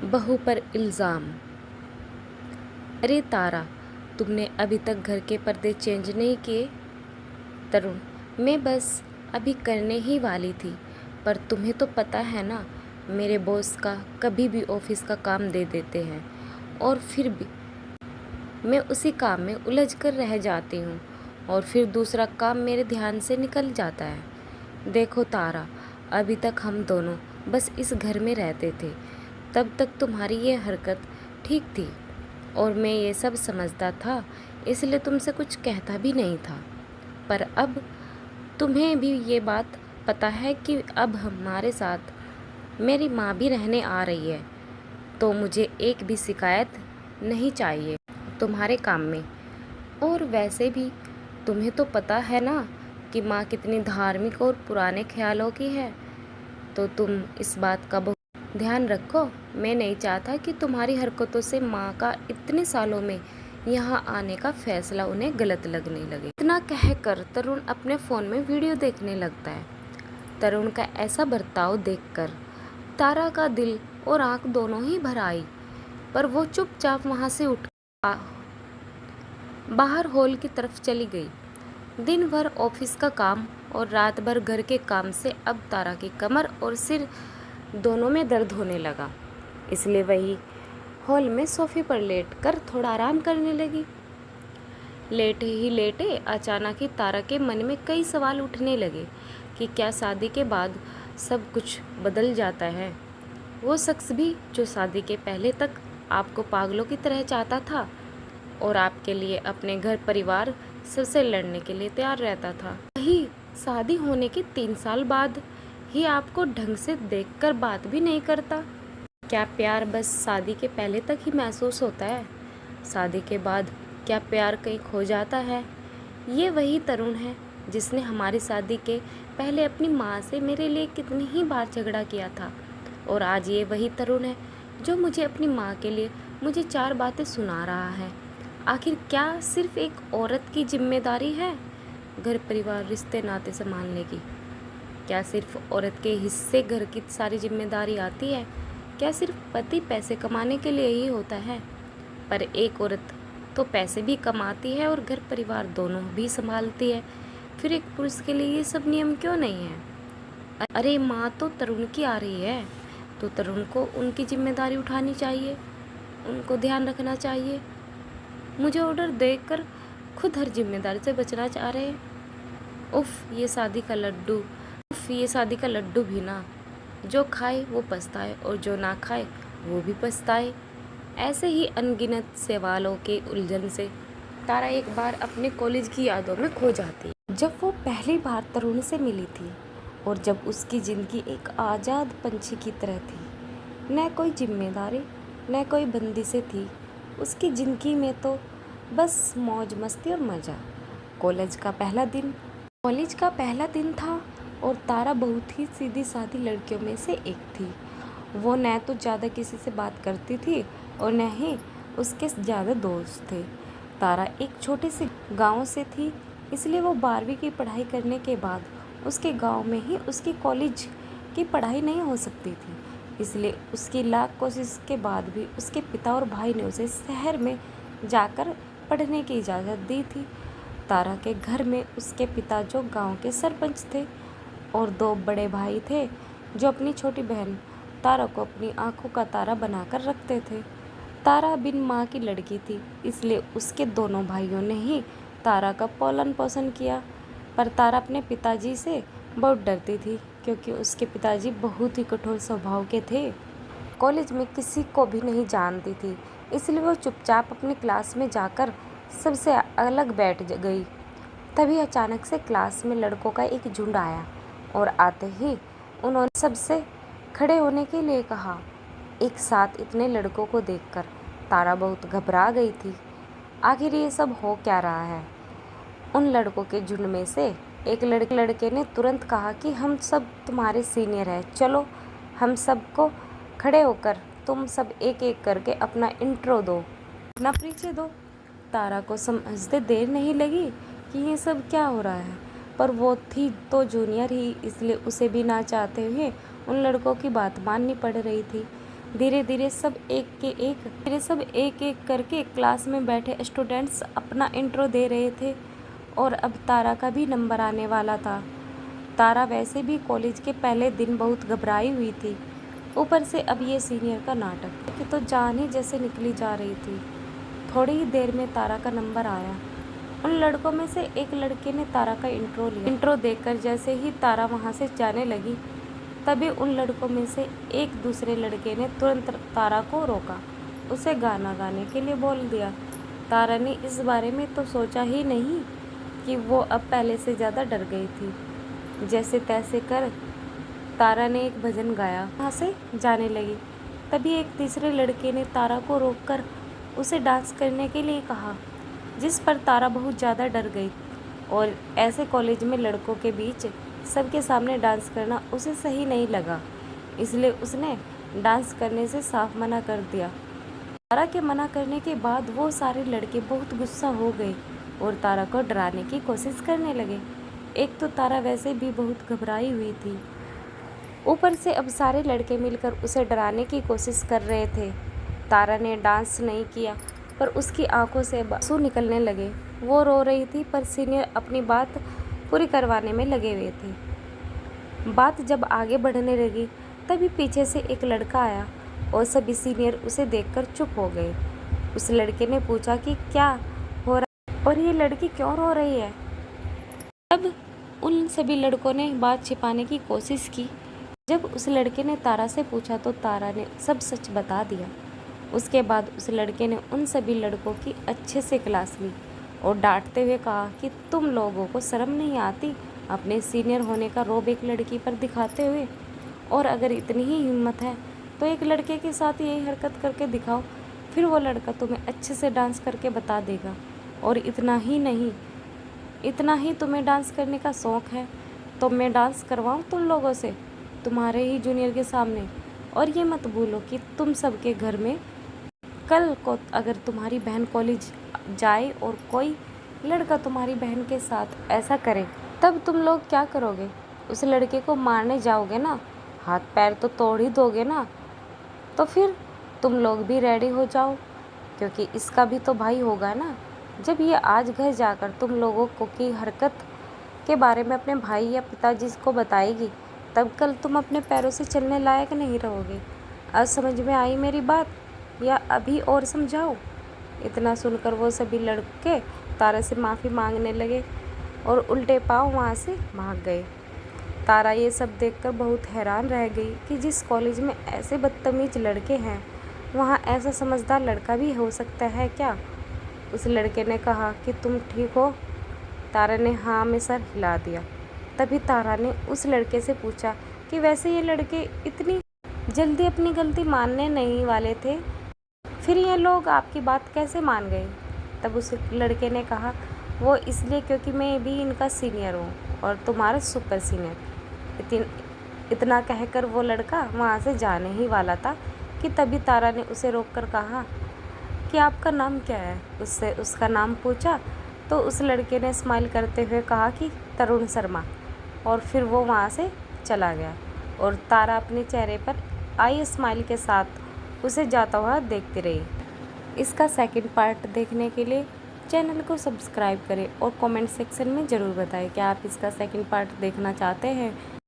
बहू पर इल्ज़ाम। अरे तारा, तुमने अभी तक घर के पर्दे चेंज नहीं किए? तरुण, मैं बस अभी करने ही वाली थी, पर तुम्हें तो पता है ना, मेरे बॉस का कभी भी ऑफिस का काम दे देते हैं और फिर भी मैं उसी काम में उलझ कर रह जाती हूँ और फिर दूसरा काम मेरे ध्यान से निकल जाता है। देखो तारा, अभी तक हम दोनों बस इस घर में रहते थे, तब तक तुम्हारी ये हरकत ठीक थी और मैं ये सब समझता था, इसलिए तुमसे कुछ कहता भी नहीं था। पर अब तुम्हें भी ये बात पता है कि अब हमारे साथ मेरी माँ भी रहने आ रही है, तो मुझे एक भी शिकायत नहीं चाहिए तुम्हारे काम में। और वैसे भी तुम्हें तो पता है ना कि माँ कितनी धार्मिक और पुराने ख्यालों की है, तो तुम इस बात का बहुत ध्यान रखो। मैं नहीं चाहता कि तुम्हारी हरकतों से माँ का इतने सालों में यहाँ आने का फैसला उन्हें गलत लगने लगे। इतना कहकर तरुण अपने फ़ोन में वीडियो देखने लगता है। तरुण का ऐसा बर्ताव देखकर तारा का दिल और आंख दोनों ही भर आई, पर वो चुपचाप वहाँ से उठ बाहर हॉल की तरफ चली गई। दिन भर ऑफिस का काम और रात भर घर के काम से अब तारा की कमर और सिर दोनों में दर्द होने लगा, इसलिए वही हॉल में सोफे पर लेटकर थोड़ा आराम करने लगी। लेटे ही लेटे अचानक ही तारा के मन में कई सवाल उठने लगे कि क्या शादी के बाद सब कुछ बदल जाता है? वो शख्स भी जो शादी के पहले तक आपको पागलों की तरह चाहता था और आपके लिए अपने घर परिवार सबसे लड़ने के लिए तैयार रहता था, वही शादी होने के 3 साल बाद ही आपको ढंग से देखकर बात भी नहीं करता। क्या प्यार बस शादी के पहले तक ही महसूस होता है? शादी के बाद क्या प्यार कहीं खो जाता है? ये वही तरुण है जिसने हमारी शादी के पहले अपनी माँ से मेरे लिए कितनी ही बार झगड़ा किया था, और आज ये वही तरुण है जो मुझे अपनी माँ के लिए मुझे 4 बातें सुना रहा है। आखिर क्या सिर्फ एक औरत की जिम्मेदारी है घर परिवार रिश्ते नाते संभालने की? क्या सिर्फ औरत के हिस्से घर की सारी जिम्मेदारी आती है? क्या सिर्फ पति पैसे कमाने के लिए ही होता है? पर एक औरत तो पैसे भी कमाती है और घर परिवार दोनों भी संभालती है, फिर एक पुरुष के लिए ये सब नियम क्यों नहीं है? अरे माँ तो तरुण की आ रही है, तो तरुण को उनकी जिम्मेदारी उठानी चाहिए, उनको ध्यान रखना चाहिए। मुझे ऑर्डर देकर खुद हर जिम्मेदारी से बचना चाह रहे हैं। उफ़, ये शादी का लड्डू, उफ़, ये शादी का लड्डू भी ना, जो खाए वो पछताए और जो ना खाए वो भी पछताए। ऐसे ही अनगिनत सवालों के उलझन से तारा एक बार अपने कॉलेज की यादों में खो जाती है, जब वो पहली बार तरुण से मिली थी और जब उसकी ज़िंदगी एक आज़ाद पंछी की तरह थी। न कोई जिम्मेदारी, न कोई बंदिशें थी। उसकी ज़िंदगी में तो बस मौज मस्ती और मज़ा। कॉलेज का पहला दिन था और तारा बहुत ही सीधी सादी लड़कियों में से एक थी। वो न तो ज़्यादा किसी से बात करती थी और न ही उसके ज़्यादा दोस्त थे। तारा एक छोटे से गांव से थी, इसलिए वो 12वीं की पढ़ाई करने के बाद उसके गांव में ही उसकी कॉलेज की पढ़ाई नहीं हो सकती थी, इसलिए उसकी लाख कोशिश के बाद भी उसके पिता और भाई ने उसे शहर में जाकर पढ़ने की इजाज़त दी थी। तारा के घर में उसके पिता जो गांव के सरपंच थे और 2 बड़े भाई थे जो अपनी छोटी बहन तारा को अपनी आंखों का तारा बनाकर रखते थे। तारा बिन माँ की लड़की थी, इसलिए उसके दोनों भाइयों ने ही तारा का पालन पोषण किया। पर तारा अपने पिताजी से बहुत डरती थी, क्योंकि उसके पिताजी बहुत ही कठोर स्वभाव के थे। कॉलेज में किसी को भी नहीं जानती थी, इसलिए वो चुपचाप अपनी क्लास में जाकर सबसे अलग बैठ गई। तभी अचानक से क्लास में लड़कों का एक झुंड आया और आते ही उन्होंने सबसे खड़े होने के लिए कहा। एक साथ इतने लड़कों को देखकर तारा बहुत घबरा गई थी। आखिर ये सब हो क्या रहा है? उन लड़कों के झुंड में से एक लड़के ने तुरंत कहा कि हम सब तुम्हारे सीनियर हैं, चलो हम सबको खड़े होकर तुम सब एक एक करके अपना इंट्रो दो, अपना परिचय दो। तारा को समझते देर नहीं लगी कि ये सब क्या हो रहा है, पर वो थी तो जूनियर ही, इसलिए उसे भी ना चाहते हुए उन लड़कों की बात माननी पड़ रही थी। धीरे धीरे सब एक एक करके क्लास में बैठे स्टूडेंट्स अपना इंट्रो दे रहे थे और अब तारा का भी नंबर आने वाला था। तारा वैसे भी कॉलेज के पहले दिन बहुत घबराई हुई थी, ऊपर से अब ये सीनियर का नाटक कि तो जान ही जैसे निकली जा रही थी। थोड़ी ही देर में तारा का नंबर आया। उन लड़कों में से एक लड़के ने तारा का इंट्रो लिया। इंट्रो देखकर जैसे ही तारा वहाँ से जाने लगी, तभी उन लड़कों में से एक दूसरे लड़के ने तुरंत तारा को रोका, उसे गाना गाने के लिए बोल दिया। तारा ने इस बारे में तो सोचा ही नहीं कि वो अब पहले से ज़्यादा डर गई थी। जैसे तैसे कर तारा ने एक भजन गाया, वहाँ से जाने लगी। तभी एक तीसरे लड़के ने तारा को रोककर उसे डांस करने के लिए कहा, जिस पर तारा बहुत ज़्यादा डर गई और ऐसे कॉलेज में लड़कों के बीच सबके सामने डांस करना उसे सही नहीं लगा, इसलिए उसने डांस करने से साफ मना कर दिया। तारा के मना करने के बाद वो सारे लड़के बहुत गुस्सा हो गए और तारा को डराने की कोशिश करने लगे। एक तो तारा वैसे भी बहुत घबराई हुई थी, ऊपर से अब सारे लड़के मिलकर उसे डराने की कोशिश कर रहे थे। तारा ने डांस नहीं किया पर उसकी आंखों से आंसू निकलने लगे। वो रो रही थी पर सीनियर अपनी बात पूरी करवाने में लगे हुए थे। बात जब आगे बढ़ने लगी तभी पीछे से एक लड़का आया और सभी सीनियर उसे देखकर चुप हो गए। उस लड़के ने पूछा कि क्या हो रहा है और ये लड़की क्यों रो रही है। तब उन सभी लड़कों ने बात छिपाने की कोशिश की। जब उस लड़के ने तारा से पूछा तो तारा ने सब सच बता दिया। उसके बाद उस लड़के ने उन सभी लड़कों की अच्छे से क्लास ली और डांटते हुए कहा कि तुम लोगों को शर्म नहीं आती अपने सीनियर होने का रोब एक लड़की पर दिखाते हुए, और अगर इतनी ही हिम्मत है तो एक लड़के के साथ यही हरकत करके दिखाओ, फिर वो लड़का तुम्हें अच्छे से डांस करके बता देगा। और इतना ही नहीं, इतना ही तुम्हें डांस करने का शौक़ है तो मैं डांस करवाऊँ तुम लोगों से तुम्हारे ही जूनियर के सामने। और ये मत भूलो कि तुम सबके घर में कल को अगर तुम्हारी बहन कॉलेज जाए और कोई लड़का तुम्हारी बहन के साथ ऐसा करे, तब तुम लोग क्या करोगे? उस लड़के को मारने जाओगे ना, हाथ पैर तो तोड़ ही दोगे ना। तो फिर तुम लोग भी रेडी हो जाओ, क्योंकि इसका भी तो भाई होगा ना। जब ये आज घर जाकर तुम लोगों को की हरकत के बारे में अपने भाई या पिताजी को बताएगी, तब कल तुम अपने पैरों से चलने लायक नहीं रहोगे। आज समझ में आई मेरी बात या अभी और समझाओ? इतना सुनकर वो सभी लड़के तारा से माफ़ी मांगने लगे और उल्टे पाँव वहाँ से भाग गए। तारा ये सब देखकर बहुत हैरान रह गई कि जिस कॉलेज में ऐसे बदतमीज लड़के हैं, वहाँ ऐसा समझदार लड़का भी हो सकता है क्या? उस लड़के ने कहा कि तुम ठीक हो? तारा ने हाँ में सर हिला दिया। तभी तारा ने उस लड़के से पूछा कि वैसे ये लड़के इतनी जल्दी अपनी गलती मानने नहीं वाले थे, फिर ये लोग आपकी बात कैसे मान गए? तब उस लड़के ने कहा, वो इसलिए क्योंकि मैं भी इनका सीनियर हूँ और तुम्हारा सुपर सीनियर। इतना कहकर वो लड़का वहाँ से जाने ही वाला था कि तभी तारा ने उसे रोककर कहा कि आपका नाम क्या है? उससे उसका नाम पूछा तो उस लड़के ने स्माइल करते हुए कहा कि तरुण शर्मा, और फिर वो वहाँ से चला गया और तारा अपने चेहरे पर आई स्माइल के साथ उसे जाता हुआ देखती रही। इसका सेकंड पार्ट देखने के लिए चैनल को सब्सक्राइब करें और कमेंट सेक्शन में ज़रूर बताएं कि आप इसका सेकंड पार्ट देखना चाहते हैं।